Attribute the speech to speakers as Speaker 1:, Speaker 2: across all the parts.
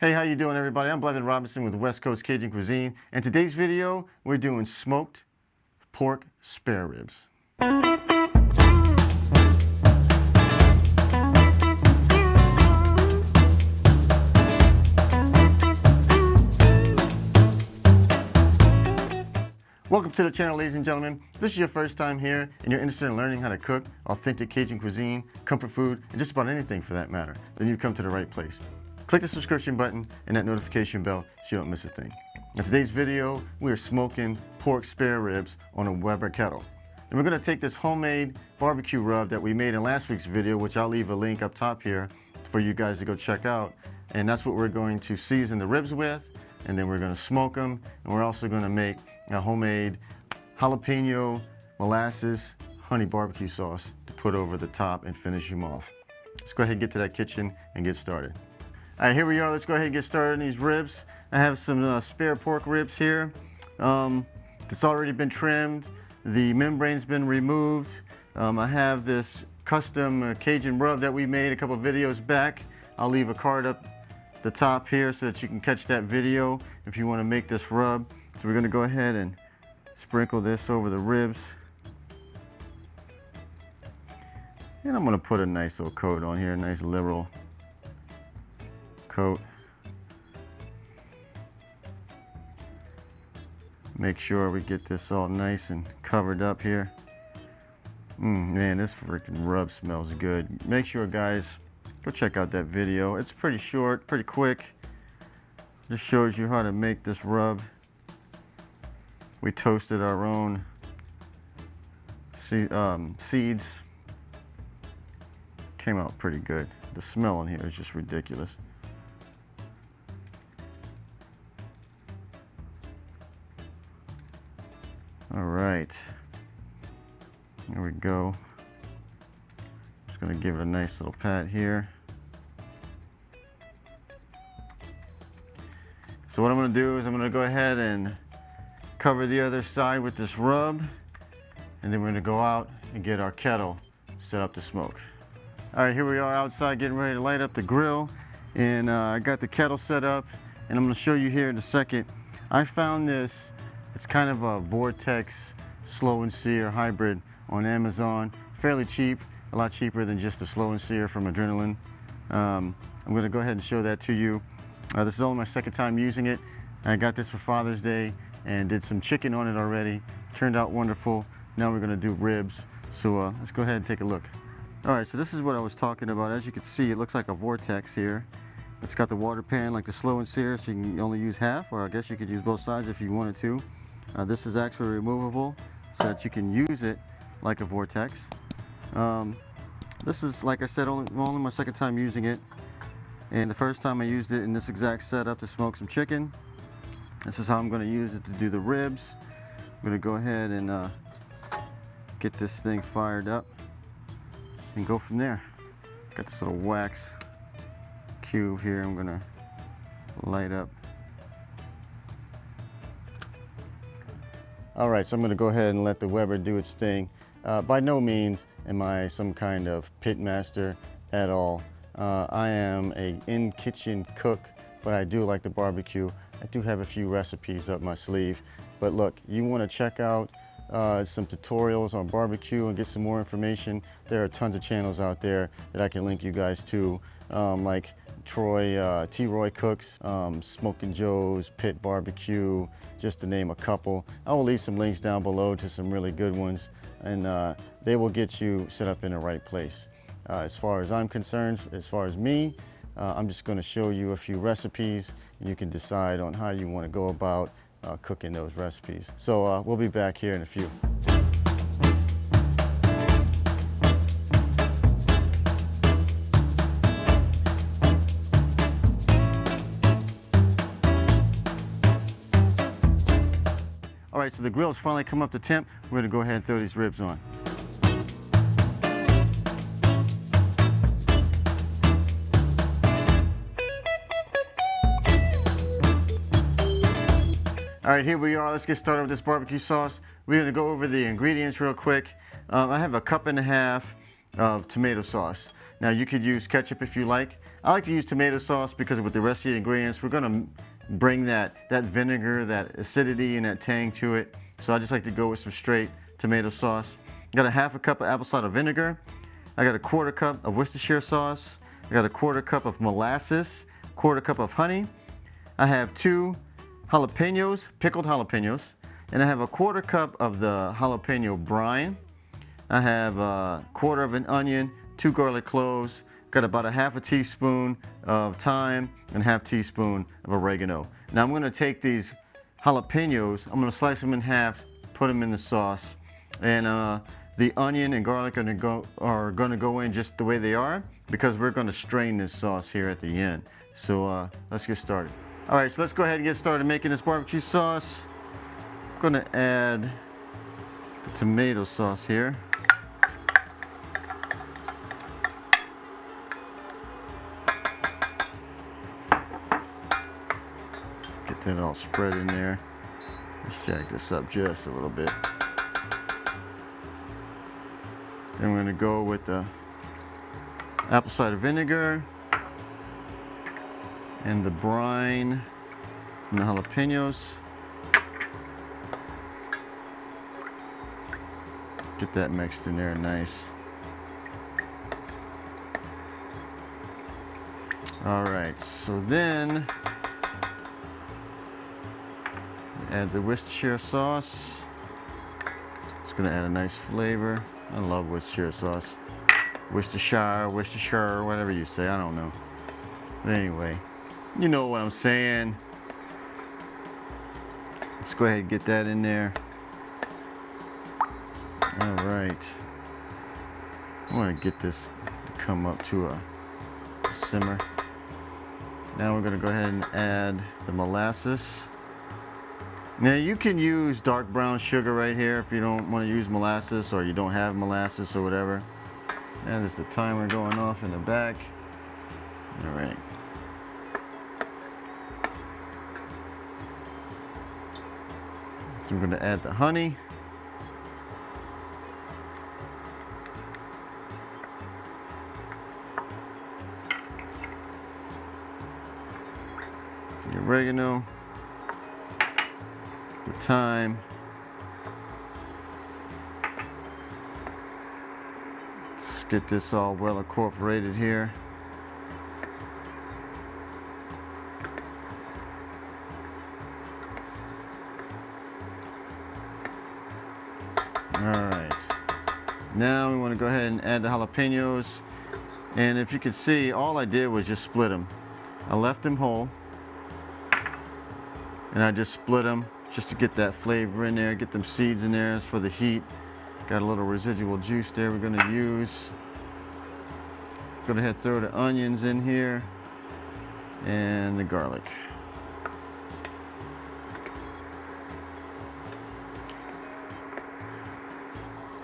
Speaker 1: Hey, how you doing, everybody? I'm Blevin Robinson with West Coast Cajun Cuisine, and today's video we're doing smoked pork spare ribs. Welcome to the channel, ladies and gentlemen. If this is your first time here and you're interested in learning how to cook authentic Cajun cuisine, comfort food, and just about anything for that matter, then you've come to the right place. Click the subscription button and that notification bell so you don't miss a thing. In today's video, we are smoking pork spare ribs on a Weber kettle. And we're going to take this homemade barbecue rub that we made in last week's video, which I'll leave a link up top here for you guys to go check out. And that's what we're going to season the ribs with, and then we're going to smoke them, and we're also going to make a homemade jalapeno molasses honey barbecue sauce to put over the top and finish them off. Let's go ahead and get to that kitchen and get started. All right, here we are. Let's go ahead and get started on these ribs. I have some spare pork ribs here. It's already been trimmed. The membrane's been removed. I have this custom Cajun rub that we made a couple videos back. I'll leave a card up the top here so that you can catch that video if you want to make this rub. So we're going to go ahead and sprinkle this over the ribs. And I'm going to put a nice little coat on here, a nice liberal coat. Make sure we get this all nice and covered up here. Man, this freaking rub smells good. Make sure, guys, go check out that video. It's pretty short, pretty quick. Just shows you how to make this rub. We toasted our own seeds. Came out pretty good. The smell in here is just ridiculous. All right, here we go. Just gonna give it a nice little pat here. So what I'm gonna do is I'm gonna go ahead and cover the other side with this rub, and then we're gonna go out and get our kettle set up to smoke. All right, here we are outside getting ready to light up the grill, and I got the kettle set up, and I'm gonna show you here in a second. I found this. It's kind of a Vortex slow and sear hybrid on Amazon. Fairly cheap, a lot cheaper than just the slow and sear from Adrenaline. I'm gonna go ahead and show that to you. This is only my second time using it. I got this for Father's Day and did some chicken on it already. Turned out wonderful. Now we're gonna do ribs. So let's go ahead and take a look. All right, so this is what I was talking about. As you can see, it looks like a Vortex here. It's got the water pan like the slow and sear, so you can only use half, or I guess you could use both sides if you wanted to. This is actually removable so that you can use it like a Vortex. This is, like I said, only my second time using it. And the first time I used it in this exact setup to smoke some chicken. This is how I'm going to use it to do the ribs. I'm going to go ahead and get this thing fired up and go from there. Got this little wax cube here I'm going to light up. All right, so I'm going to go ahead and let the Weber do its thing. By no means am I some kind of pit master at all. I am an in-kitchen cook, but I do like the barbecue. I do have a few recipes up my sleeve. But look, you want to check out some tutorials on barbecue and get some more information. There are tons of channels out there that I can link you guys to, like T-Roy Cooks, Smoking Joe's, Pit Barbecue, just to name a couple. I will leave some links down below to some really good ones, and they will get you set up in the right place. As far as I'm concerned, as far as me, I'm just going to show you a few recipes, and you can decide on how you want to go about cooking those recipes. So we'll be back here in a few. All right, so the grill's finally come up to temp. We're gonna go ahead and throw these ribs on. All right, here we are. Let's get started with this barbecue sauce. We're gonna go over the ingredients real quick. I have a 1.5 cups of tomato sauce. Now you could use ketchup if you like. I like to use tomato sauce because with the rest of the ingredients, we're gonna bring that vinegar, that acidity and that tang to it. So I just like to go with some straight tomato sauce. I got a half a cup of apple cider vinegar. I got a quarter cup of Worcestershire sauce. I got a quarter cup of molasses, quarter cup of honey. I have 2 jalapenos, pickled jalapenos, and I have a quarter cup of the jalapeno brine. I have a quarter of an onion, 2 garlic cloves, got about a half a teaspoon of thyme and half teaspoon of oregano. Now I'm gonna take these jalapenos, I'm gonna slice them in half, put them in the sauce, and the onion and garlic are gonna go in just the way they are because we're gonna strain this sauce here at the end. So let's get started. All right, so let's go ahead and get started making this barbecue sauce. I'm gonna add the tomato sauce here. Get that all spread in there. Let's jack this up just a little bit. Then we're gonna go with the apple cider vinegar and the brine and the jalapenos. Get that mixed in there nice. All right, so then add the Worcestershire sauce. It's gonna add a nice flavor. I love Worcestershire sauce. Worcestershire, whatever you say, I don't know. But anyway, you know what I'm saying. Let's go ahead and get that in there. All right. I want to get this to come up to a simmer. Now we're going to go ahead and add the molasses. Now you can use dark brown sugar right here if you don't want to use molasses or you don't have molasses or whatever. That is the timer going off in the back. All right. So we're going to add the honey. The oregano. The thyme. Let's get this all well incorporated here. All right. Now we want to go ahead and add the jalapenos. And if you can see, all I did was just split them. I left them whole. And I just split them just to get that flavor in there, get them seeds in there. It's for the heat. Got a little residual juice there we're gonna use. Go ahead, throw the onions in here and the garlic.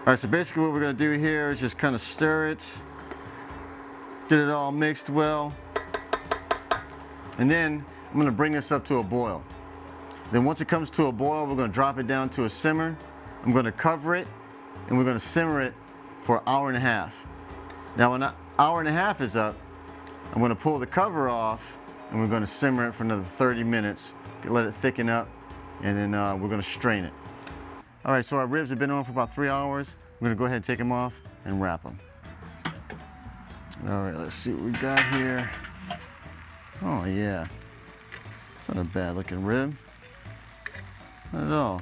Speaker 1: All right, so basically what we're gonna do here is just kind of stir it, get it all mixed well, and then I'm gonna bring this up to a boil. Then once it comes to a boil, we're gonna drop it down to a simmer. I'm gonna cover it, and we're gonna simmer it for an hour and a half. Now when an hour and a half is up, I'm gonna pull the cover off, and we're gonna simmer it for another 30 minutes, let it thicken up, and then we're gonna strain it. All right, so our ribs have been on for about 3 hours. We're gonna go ahead and take them off and wrap them. All right, let's see what we got here. Oh yeah, it's not a bad looking rib. Not at all.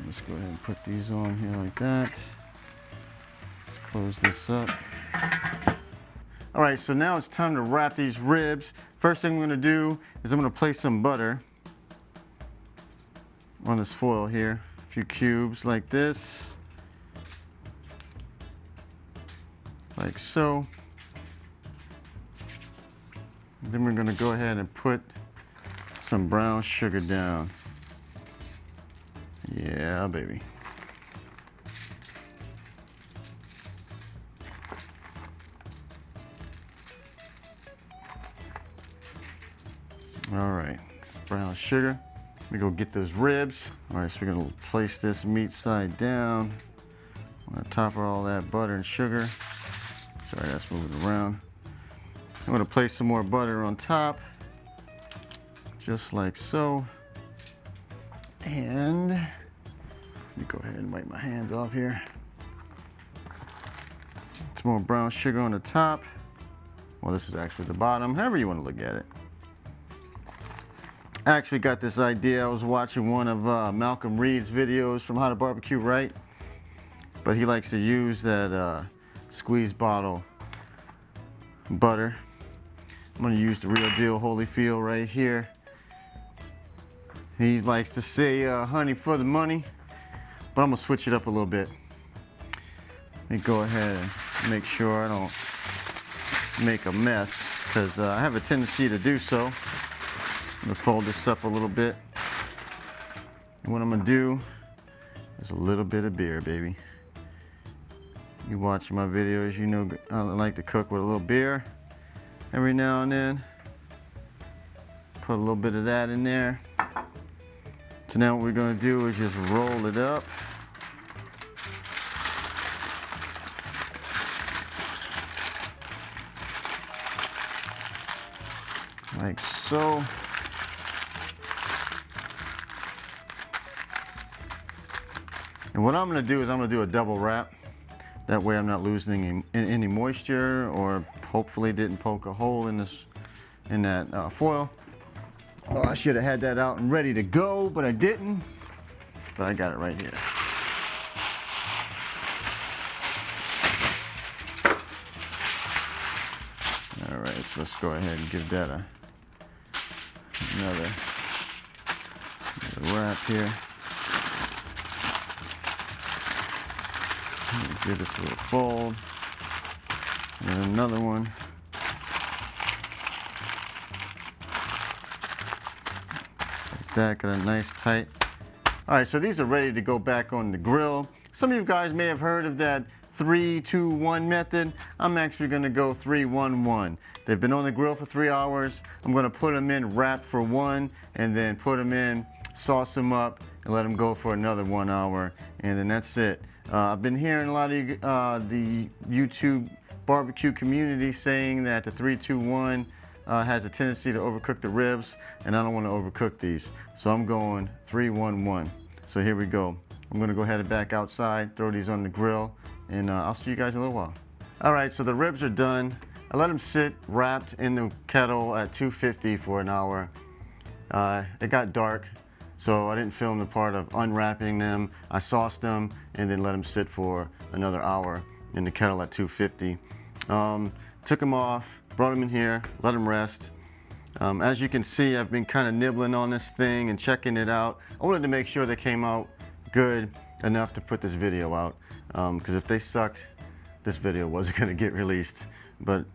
Speaker 1: Let's go ahead and put these on here like that. Let's close this up. All right, so now it's time to wrap these ribs. First thing I'm gonna do is I'm gonna place some butter on this foil here. A few cubes like this. Like so. And then we're gonna go ahead and put some brown sugar down. Yeah, baby. All right, brown sugar. Let me go get those ribs. All right, so we're gonna place this meat side down. I'm gonna top all that butter and sugar. Sorry, that's moving around. I'm gonna place some more butter on top, just like so. And let me go ahead and wipe my hands off here. Some more brown sugar on the top. Well, this is actually the bottom, however you want to look at it. I actually got this idea. I was watching one of Malcolm Reed's videos from How to Barbecue Right, but he likes to use that squeeze bottle butter. I'm going to use the real deal Holyfield right here. He likes to say honey for the money, but I'm going to switch it up a little bit. Let me go ahead and make sure I don't make a mess, because I have a tendency to do so. I'm going to fold this up a little bit. And what I'm going to do is a little bit of beer, baby. You watch my videos, you know I like to cook with a little beer every now and then. Put a little bit of that in there. So now what we're going to do is just roll it up. Like so. And what I'm going to do is I'm going to do a double wrap. That way I'm not losing any moisture, or hopefully didn't poke a hole in that foil. Oh, I should have had that out and ready to go, but I didn't. But I got it right here. All right, so let's go ahead and give that another wrap here. Give this a little fold. And another one. Like that, got a nice tight. All right, so these are ready to go back on the grill. Some of you guys may have heard of that 3-2-1 method. I'm actually gonna go 3-1-1. They've been on the grill for 3 hours. I'm gonna put them in wrapped for 1, and then put them in, sauce them up, and let them go for another 1 hour, and then that's it. I've been hearing a lot of the YouTube barbecue community saying that the 3-2-1 has a tendency to overcook the ribs, and I don't want to overcook these. So I'm going 3-1-1. So here we go. I'm going to go ahead and back outside, throw these on the grill, and I'll see you guys in a little while. All right, so the ribs are done. I let them sit wrapped in the kettle at 250 for an hour. It got dark, so I didn't film the part of unwrapping them. I sauced them and then let them sit for another hour in the kettle at 250. Took them off, brought them in here, let them rest. As you can see, I've been kind of nibbling on this thing and checking it out. I wanted to make sure they came out good enough to put this video out, because if they sucked, this video wasn't going to get released. But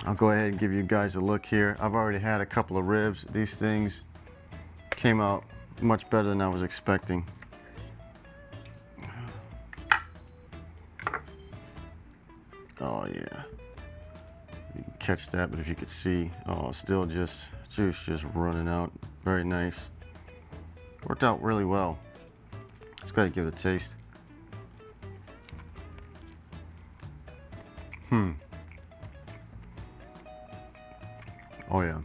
Speaker 1: I'll go ahead and give you guys a look here. I've already had a couple of ribs. These things came out much better than I was expecting. Oh yeah, you can catch that, but if you could see, oh, still just juice just running out. Very nice. Worked out really well. Let's go ahead and give it a taste. Oh yeah.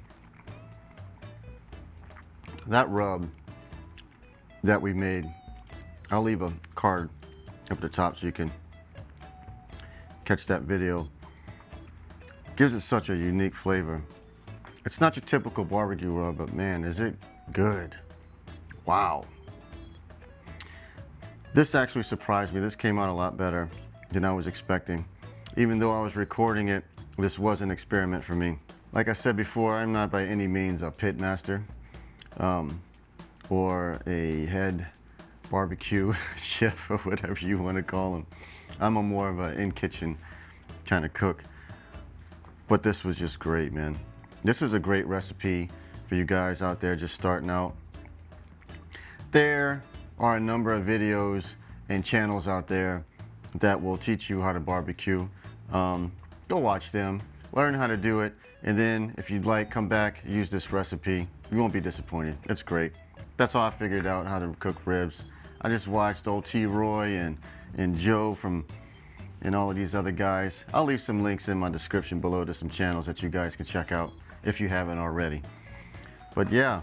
Speaker 1: That rub that we made, I'll leave a card up at the top so you can catch that video. Gives it such a unique flavor. It's not your typical barbecue rub, but man, is it good. Wow. This actually surprised me. This came out a lot better than I was expecting. Even though I was recording it, this was an experiment for me. Like I said before, I'm not by any means a pit master or a head barbecue chef or whatever you want to call them. I'm a more of an in-kitchen kind of cook. But this was just great, man. This is a great recipe for you guys out there just starting out. There are a number of videos and channels out there that will teach you how to barbecue. Go watch them, learn how to do it, and then if you'd like, come back, use this recipe. You won't be disappointed. It's great. That's how I figured out how to cook ribs. I just watched old T. Roy and Joe from and all of these other guys. I'll leave some links in my description below to some channels that you guys can check out if you haven't already. But yeah,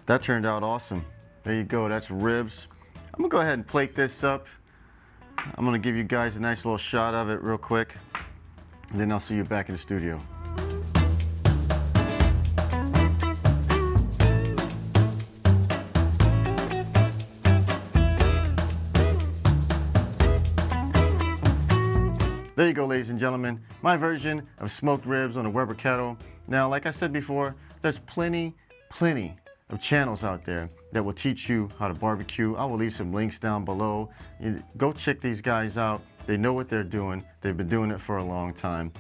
Speaker 1: that turned out awesome. There you go, that's ribs. I'm gonna go ahead and plate this up. I'm gonna give you guys a nice little shot of it real quick, and then I'll see you back in the studio. There you go, ladies and gentlemen, my version of smoked ribs on a Weber kettle. Now, like I said before, there's plenty of channels out there that will teach you how to barbecue. I will leave some links down below. Go check these guys out. They know what they're doing. They've been doing it for a long time.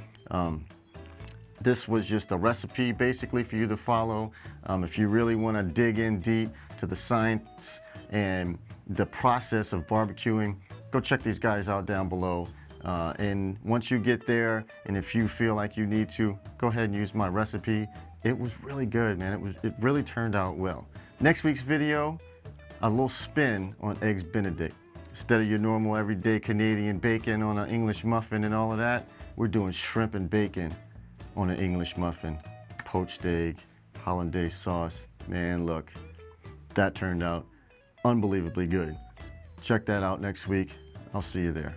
Speaker 1: This was just a recipe basically for you to follow. If you really want to dig in deep to the science and the process of barbecuing, go check these guys out down below. And once you get there, and if you feel like you need to, go ahead and use my recipe. It was really good, man. It really turned out well. Next week's video, a little spin on Eggs Benedict. Instead of your normal everyday Canadian bacon on an English muffin and all of that, we're doing shrimp and bacon on an English muffin. Poached egg, hollandaise sauce. Man, look, that turned out unbelievably good. Check that out next week. I'll see you there.